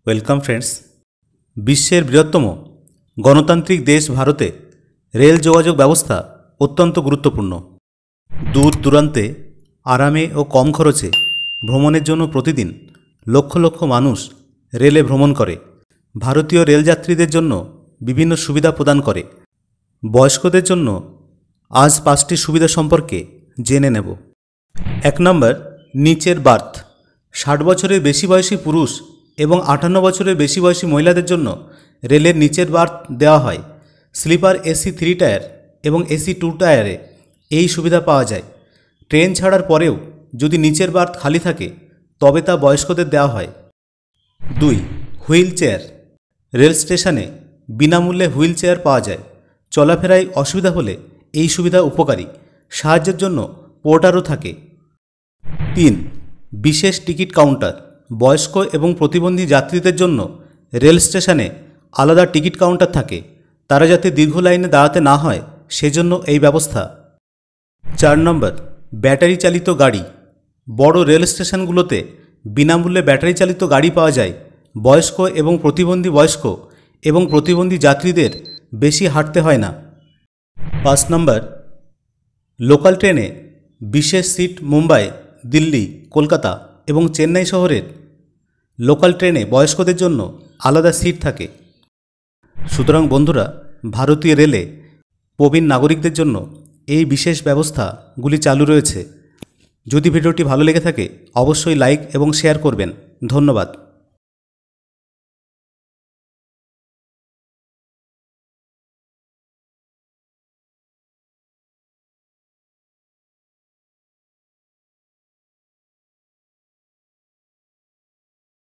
Welcome friends. বিশ্বের বৃহত্তম গণতান্ত্রিক দেশ ভারতে রেল যোগাযোগ ব্যবস্থা অত্যন্ত গুরুত্বপূর্ণ। দূর দূরান্তে আরামে ও কম খরচে ভ্রমণের জন্য প্রতিদিন লক্ষ লক্ষ মানুষ রেলে ভ্রমণ করে। ভারতীয় রেলযাত্রীদের জন্য বিভিন্ন সুবিধা প্রদান করে। বয়স্কদের জন্য আজ 5টি সুবিধা সম্পর্কে জেনে নেব। 1 নম্বর, নিচের বার্থ। 60 বছরের বেশি বয়সী পুরুষ এবং 58 বছরের বেশি বয়সী মহিলাদের জন্য রেলের নিচের বার্থ দেওয়া হয়। স্লিপার এসি 3 টায়ার এবং এসি 2 টায়ারে এই সুবিধা পাওয়া যায়। ট্রেন ছাড়ার পরেও যদি নিচের বার্থ খালি থাকে তবে তা বয়স্কদের দেওয়া হয়। 2, হুইল চেয়ার। রেল স্টেশনে বিনামূল্যে হুইল চেয়ার পাওয়া যায়। চলাফেরায় অসুবিধা হলে এই সুবিধা উপকারী। সাহায্যের জন্য পোর্টারও থাকে। 3, বিশেষ টিকিট কাউন্টার। বয়স্ক এবং প্রতিবন্ধী যাত্রীদের জন্য রেল স্টেশনে আলাদা টিকিট কাউন্টার থাকে। তারা যাতে দীর্ঘ লাইনে দাঁড়াতে না হয় সেজন্য এই ব্যবস্থা। 4 নম্বর, ব্যাটারি চালিত গাড়ি। বড় রেল স্টেশনগুলোতে বিনামূল্যে ব্যাটারি চালিত গাড়ি পাওয়া যায়। বয়স্ক এবং প্রতিবন্ধী যাত্রীদের বেশি হাঁটতে হয় না। 5 নম্বর, লোকাল ট্রেনে বিশেষ সিট। মুম্বাই, দিল্লি, কলকাতা এবং চেন্নাই শহরের লোকাল ট্রেনে বয়স্কদের জন্য আলাদা সিট থাকে। সুতরাং বন্ধুরা, ভারতীয় রেলে প্রবীণ নাগরিকদের জন্য এই বিশেষ ব্যবস্থাগুলি চালু রয়েছে। যদি ভিডিওটি ভালো লেগে থাকে অবশ্যই লাইক এবং শেয়ার করবেন। ধন্যবাদ।